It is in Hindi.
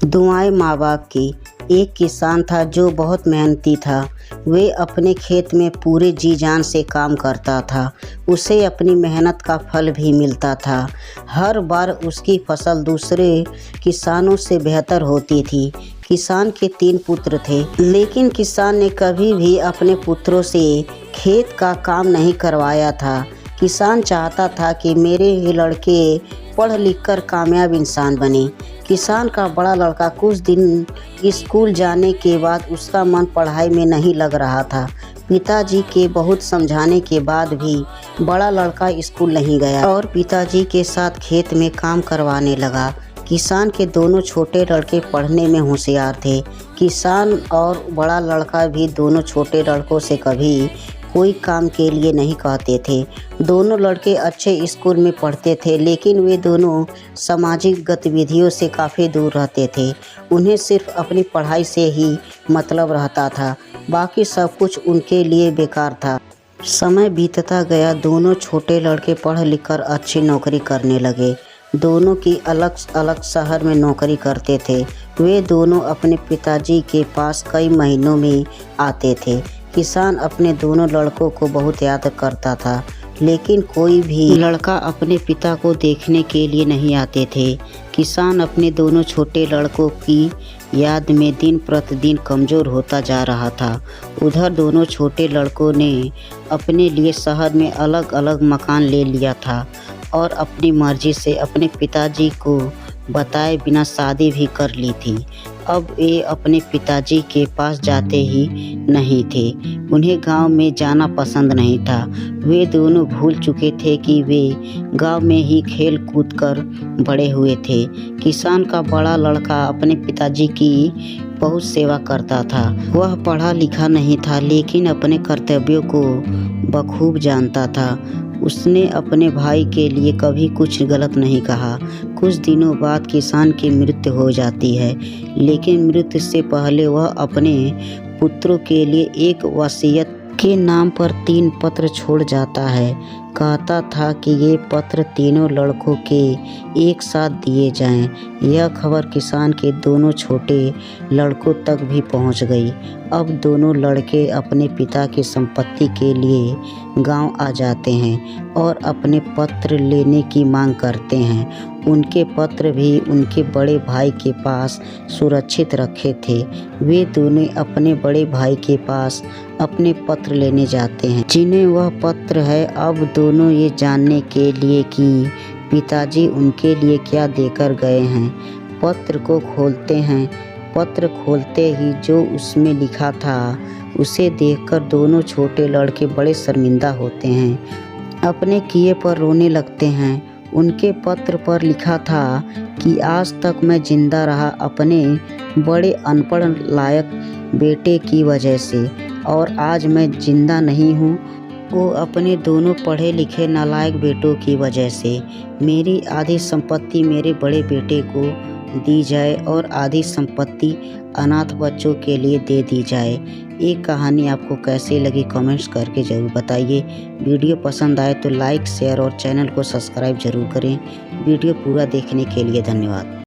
दुआएं माँ बाप की। एक किसान था जो बहुत मेहनती था। वे अपने खेत में पूरे जी जान से काम करता था। उसे अपनी मेहनत का फल भी मिलता था। हर बार उसकी फसल दूसरे किसानों से बेहतर होती थी। किसान के 3 पुत्र थे, लेकिन किसान ने कभी भी अपने पुत्रों से खेत का काम नहीं करवाया था। किसान चाहता था कि मेरे ये लड़के पढ़ लिख कर कामयाब इंसान बने। किसान का बड़ा लड़का कुछ दिन स्कूल जाने के बाद उसका मन पढ़ाई में नहीं लग रहा था। पिताजी के बहुत समझाने के बाद भी बड़ा लड़का स्कूल नहीं गया और पिताजी के साथ खेत में काम करवाने लगा। किसान के दोनों छोटे लड़के पढ़ने में होशियार थे। किसान और बड़ा लड़का भी दोनों छोटे लड़कों से कभी कोई काम के लिए नहीं कहते थे। दोनों लड़के अच्छे स्कूल में पढ़ते थे, लेकिन वे दोनों सामाजिक गतिविधियों से काफ़ी दूर रहते थे। उन्हें सिर्फ अपनी पढ़ाई से ही मतलब रहता था, बाकी सब कुछ उनके लिए बेकार था। समय बीतता गया, दोनों छोटे लड़के पढ़ लिख कर अच्छी नौकरी करने लगे। दोनों की अलग अलग शहर में नौकरी करते थे। वे दोनों अपने पिताजी के पास कई महीनों में आते थे। किसान अपने दोनों लड़कों को बहुत याद करता था, लेकिन कोई भी लड़का अपने पिता को देखने के लिए नहीं आते थे। किसान अपने दोनों छोटे लड़कों की याद में दिन प्रतिदिन कमज़ोर होता जा रहा था। उधर दोनों छोटे लड़कों ने अपने लिए शहर में अलग अलग मकान ले लिया था और अपनी मर्जी से अपने पिताजी को बताए बिना शादी भी कर ली थी। अब वे अपने पिताजी के पास जाते ही नहीं थे। उन्हें गांव में जाना पसंद नहीं था। वे दोनों भूल चुके थे कि वे गांव में ही खेल कूद कर बड़े हुए थे। किसान का बड़ा लड़का अपने पिताजी की बहुत सेवा करता था। वह पढ़ा लिखा नहीं था, लेकिन अपने कर्तव्यों को बखूब जानता था। उसने अपने भाई के लिए कभी कुछ गलत नहीं कहा। कुछ दिनों बाद किसान की मृत्यु हो जाती है, लेकिन मृत्यु से पहले वह अपने पुत्रों के लिए एक वसीयत के नाम पर 3 पत्र छोड़ जाता है। कहता था कि ये पत्र तीनों लड़कों के एक साथ दिए जाएं। यह खबर किसान के दोनों छोटे लड़कों तक भी पहुंच गई। अब दोनों लड़के अपने पिता की संपत्ति के लिए गांव आ जाते हैं और अपने पत्र लेने की मांग करते हैं। उनके पत्र भी उनके बड़े भाई के पास सुरक्षित रखे थे। वे दोनों अपने बड़े भाई के पास अपने पत्र लेने जाते हैं, जिन्हें वह पत्र है। अब दोनों ये जानने के लिए कि पिताजी उनके लिए क्या देकर गए हैं, पत्र को खोलते हैं। पत्र खोलते ही जो उसमें लिखा था उसे देखकर दोनों छोटे लड़के बड़े शर्मिंदा होते हैं, अपने किए पर रोने लगते हैं। उनके पत्र पर लिखा था कि आज तक मैं जिंदा रहा अपने बड़े अनपढ़ लायक बेटे की वजह से, और आज मैं जिंदा नहीं हूँ वो अपने दोनों पढ़े लिखे नालायक बेटों की वजह से। मेरी आधी संपत्ति मेरे बड़े बेटे को दी जाए और आधी संपत्ति अनाथ बच्चों के लिए दे दी जाए। ये कहानी आपको कैसी लगी कमेंट्स करके ज़रूर बताइए। वीडियो पसंद आए तो लाइक शेयर और चैनल को सब्सक्राइब ज़रूर करें। वीडियो पूरा देखने के लिए धन्यवाद।